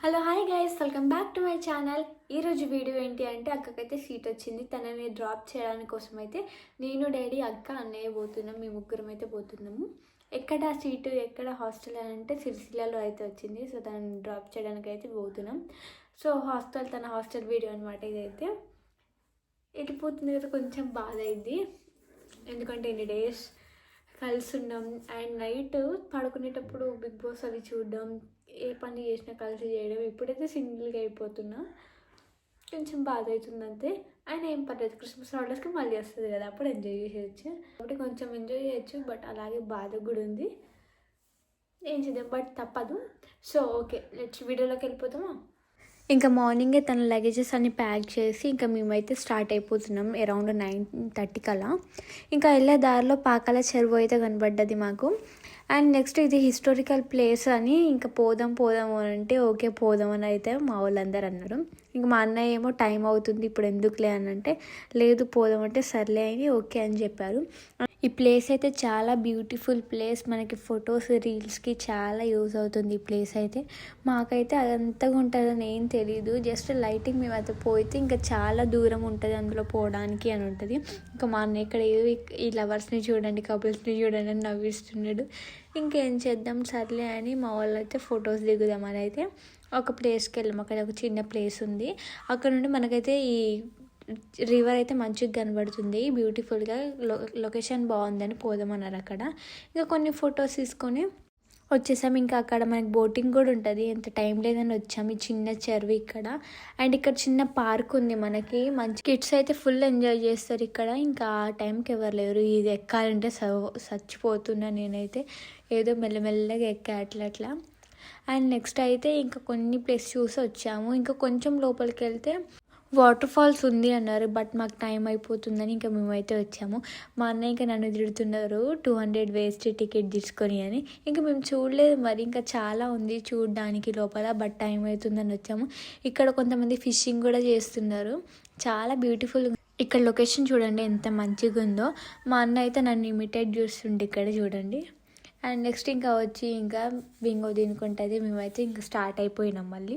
Hello hi guys, welcome back to my channel. ఈరోజు video ఏంటి అంటే అక్కకైతే సీట్ వచ్చింది. తనని డ్రాప్ చేయడానికి కోసం అయితే నేను, డాడీ, అక్క, అన్నయ్య పోతున్నాం. మేము ముగ్గురం అయితే పోతున్నాము. ఎక్కడ సీటు, ఎక్కడ హాస్టల్ అని అంటే సిరిసిల్లలో అయితే వచ్చింది. సో తనని డ్రాప్ చేయడానికి అయితే పోతున్నాం. సో తన హాస్టల్ వీడియో అనమాట ఇదైతే. వెళ్ళిపోతుంది కదా, కొంచెం బాధ అయింది. ఎందుకంటే ఎన్ని డేస్ కలిసి ఉన్నాం. అండ్ నైట్ పడుకునేటప్పుడు బిగ్ బాస్ అవి చూడడం, ఏ పని చేసినా కలిసి చేయడం. ఇప్పుడైతే సింగిల్గా అయిపోతున్నా, కొంచెం బాధ అవుతుంది అంతే. ఆయన ఏం పర్లేదు, క్రిస్మస్ హాలిడేస్కి మళ్ళీ వస్తుంది కదా, అప్పుడు ఎంజాయ్ చేసేయచ్చు. కాబట్టి కొంచెం ఎంజాయ్ చేయొచ్చు, బట్ అలాగే బాధ కూడా ఉంది. ఏం చేద్దాం, బట్ తప్పదు. సో ఓకే, లెట్స్ వీడియోలోకి వెళ్ళిపోతామా. ఇంకా మార్నింగే తన లగేజెస్ అన్ని ప్యాక్ చేసి ఇంకా మేమైతే స్టార్ట్ అయిపోతున్నాం అరౌండ్ 9:30 కల్లా. ఇంకా వెళ్ళే దారిలో పాకాల చెరువు అయితే కనబడ్డది మాకు. అండ్ నెక్స్ట్ ఇది హిస్టారికల్ ప్లేస్ అని ఇంకా పోదాము అని అంటే ఓకే పోదాం అని అయితే మా వాళ్ళందరూ అన్నారు. ఇంక మా అన్నయ్య ఏమో టైం అవుతుంది ఇప్పుడు ఎందుకులే అని అంటే, లేదు పోదామంటే సర్లే అని ఓకే అని చెప్పారు. ఈ ప్లేస్ అయితే చాలా బ్యూటిఫుల్ ప్లేస్. మనకి ఫొటోస్, రీల్స్కి చాలా యూజ్ అవుతుంది ఈ ప్లేస్ అయితే. మాకైతే అదంతగా ఉంటుందని ఏం తెలీదు. జస్ట్ లైటింగ్ మేము అయితే పోయితే ఇంకా చాలా దూరం ఉంటుంది అందులో పోవడానికి అని ఉంటుంది. ఇంకా మా అన్నయ్య ఇక్కడ ఈ లవర్స్ని చూడండి, కపుల్స్ని చూడండి అని నవ్విస్తున్నాడు. ఇంకేం చేద్దాం సర్లే అని మా వాళ్ళు అయితే ఫొటోస్ దిగుదామని అయితే ఒక ప్లేస్కి వెళ్ళాము. అక్కడ ఒక చిన్న ప్లేస్ ఉంది. అక్కడ నుండి మనకైతే ఈ రివర్ అయితే మంచిగా కనబడుతుంది, బ్యూటిఫుల్గా. లొకేషన్ బాగుందని పోదామన్నారు అక్కడ. ఇంకా కొన్ని ఫొటోస్ తీసుకొని వచ్చేసాము. ఇంకా అక్కడ మనకి బోటింగ్ కూడా ఉంటుంది. ఎంత టైం లేదని వచ్చాము. ఈ చిన్న చెరువు ఇక్కడ. అండ్ ఇక్కడ చిన్న పార్క్ ఉంది మనకి. మంచి కిడ్స్ అయితే ఫుల్ ఎంజాయ్ చేస్తారు ఇక్కడ. ఇంకా ఆ టైంకి ఎవరు లేరు. ఇది ఎక్కాలంటే చచ్చిపోతున్నా నేనైతే. ఏదో మెల్లమెల్లగా ఎక్కా అట్లా. అండ్ నెక్స్ట్ అయితే ఇంకా కొన్ని ప్లేస్ చూసి వచ్చాము. ఇంకా కొంచెం లోపలికి వెళ్తే వాటర్ ఫాల్స్ ఉంది అన్నారు, బట్ మాకు టైం అయిపోతుందని ఇంకా మేమైతే వచ్చాము. మా అన్నయ్య ఇంకా నన్ను తిడుతున్నారు 200 వేస్ట్ టికెట్ తీసుకొని అని. ఇంకా మేము చూడలేదు మరి, ఇంకా చాలా ఉంది చూడడానికి లోపల, బట్ టైం అవుతుందని వచ్చాము. ఇక్కడ కొంతమంది ఫిషింగ్ కూడా చేస్తున్నారు, చాలా బ్యూటిఫుల్. ఇక్కడ లొకేషన్ చూడండి ఎంత మంచిగా ఉందో. మా అన్న అయితే నన్ను ఇమిటేట్ చేస్తుండే ఇక్కడ చూడండి. అండ్ నెక్స్ట్ ఇంకా వచ్చి ఇంకా బింగో తినుకుంటుంది. మేమైతే ఇంకా స్టార్ట్ అయిపోయినాం మళ్ళీ.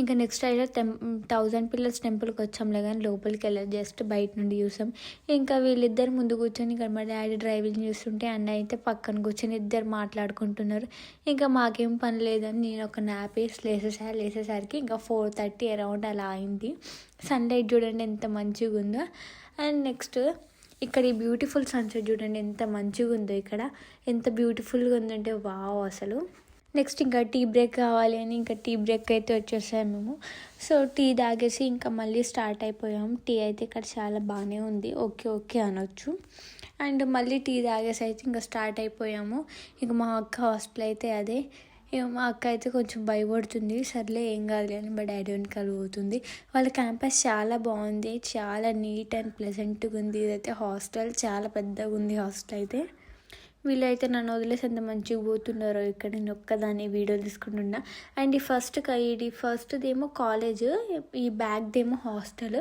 ఇంకా నెక్స్ట్ అయితే 1000 పిల్లర్స్ టెంపుల్కి వచ్చాంలే, కానీ లోపలికి వెళ్ళాలి, జస్ట్ బయట నుండి చూసాం. ఇంకా వీళ్ళిద్దరు ముందు కూర్చొని ఇక్కడ మా డాడీ డ్రైవింగ్ చూస్తుంటే అన్న అయితే పక్కన కూర్చొని ఇద్దరు మాట్లాడుకుంటున్నారు. ఇంకా మాకేం పని లేదని నేను ఒక నాప్ వేసి లేసేసరికి ఇంకా 4:30 అరౌండ్ అలా అయింది. సన్లైట్ చూడండి ఎంత మంచిగా ఉందో. అండ్ నెక్స్ట్ ఇక్కడ ఈ బ్యూటిఫుల్ సన్సెట్ చూడండి ఎంత మంచిగా ఉందో. ఇక్కడ ఎంత బ్యూటిఫుల్గా ఉందంటే వావ్ అసలు. నెక్స్ట్ ఇంకా టీ బ్రేక్ కావాలి అని ఇంకా టీ బ్రేక్ అయితే వచ్చేసాము మేము. సో టీ తాగేసి ఇంకా మళ్ళీ స్టార్ట్ అయిపోయాము. టీ అయితే ఇక్కడ చాలా బాగానే ఉంది, ఓకే అనొచ్చు. అండ్ మళ్ళీ టీ తాగేసి అయితే ఇంకా స్టార్ట్ అయిపోయాము. ఇంకా మా అక్క హాస్టల్ అయితే అదే. మా అక్క అయితే కొంచెం భయపడుతుంది, సర్లే ఏం కాదు అని మా డాడీ వెనకాల పోతుంది. వాళ్ళ క్యాంపస్ చాలా బాగుంది, చాలా నీట్ అండ్ ప్లెజెంట్గా ఉంది. ఇదైతే హాస్టల్ చాలా పెద్దగా ఉంది హాస్టల్ అయితే. వీళ్ళైతే నన్ను వదిలేసి ఎంత మంచిగా పోతున్నారో ఇక్కడ. నేను ఒక్కదాన్ని వీడియోలు తీసుకుంటున్నా. అండ్ ఇది ఫస్ట్దేమో కాలేజ్, ఈ బ్యాగ్దేమో హాస్టల్.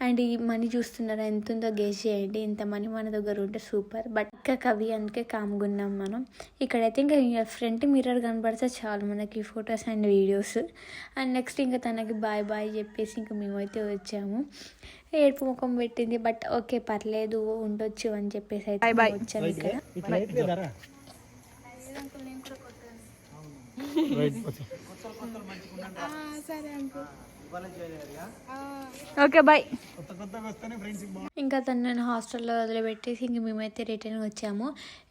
అండ్ ఈ మనీ చూస్తున్నారా ఎంత ఉందో గెస్ చేయండి. ఇంత మనీ మన దగ్గర ఉంటే సూపర్, బట్ ఇంకా కవి అందుకే కామ్గున్నాం మనం. ఇక్కడైతే ఇంకా ఫ్రంట్ మిర్రర్ కనబడితే చాలు మనకి photos and videos. And next ఇంకా తనకి బాయ్ చెప్పేసి ఇంకా మేమైతే వచ్చాము. ఏడుపు ముఖం పెట్టింది, బట్ ఓకే పర్లేదు ఉండొచ్చు అని చెప్పేసి అయితే వచ్చాము ఇక్కడ. Okay bye. ఇంకా తను నేను హాస్టల్లో వదిలిపెట్టేసి ఇంక మేమైతే రిటర్న్ వచ్చాము.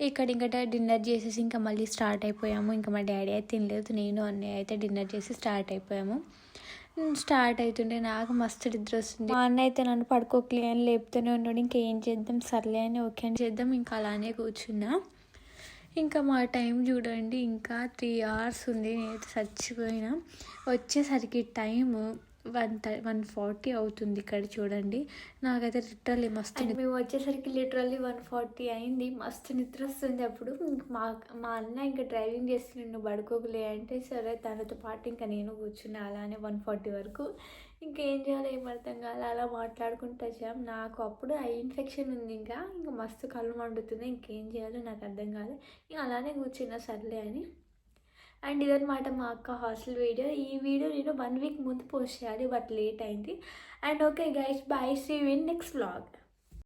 ఇక్కడ డిన్నర్ చేసేసి ఇంకా మళ్ళీ స్టార్ట్ అయిపోయాము. ఇంకా మా డాడీ అయితే తినలేదు, నేను అన్నయ్య అయితే డిన్నర్ చేసి స్టార్ట్ అయిపోయాము. స్టార్ట్ అవుతుంటే నాకు మస్తు నిద్ర వస్తుంది. మా అన్న అయితే నన్ను పడుకోకలే అని లేపుతూనే ఉన్నాడు. ఇంకేం చేద్దాం సర్లే అని ఓకే అని చేద్దాం ఇంకా అలానే కూర్చున్నా. ఇంకా మా టైం చూడండి, ఇంకా 3 hours ఉంది. నేనైతే చచ్చిపోయినా. వచ్చేసరికి టైము 1:40 అవుతుంది. ఇక్కడ చూడండి, నాకైతే లిటరల్లీ మస్తు మేము వచ్చేసరికి 1:40 అయింది. మస్తు నిద్ర వస్తుంది అప్పుడు. మా అన్న ఇంకా డ్రైవింగ్ చేస్తున్నాడు, నువ్వు పడుకోకలే అంటే సరే తనతో పాటు ఇంకా నేను కూర్చున్నా అలానే 1:40 వరకు. ఇంకేం చేయాలో ఏం అర్థం కాదు, అలా మాట్లాడుకుంటూ వచ్చాం. నాకు అప్పుడు ఐ ఇన్ఫెక్షన్ ఉంది, ఇంకా మస్తు కళ్ళు మండుతుంది. ఇంకేం చేయాలో నాకు అర్థం కాదు. ఇంకా అలానే కూర్చున్నా సర్లే అని. అండ్ ఇదనమాట మా అక్క హాస్టల్ వీడియో. ఈ వీడియో నేను 1 వీక్ ముందు పోస్ట్ చేయాలి, బట్ లేట్ అయింది. And okay guys, bye, see you in next vlog.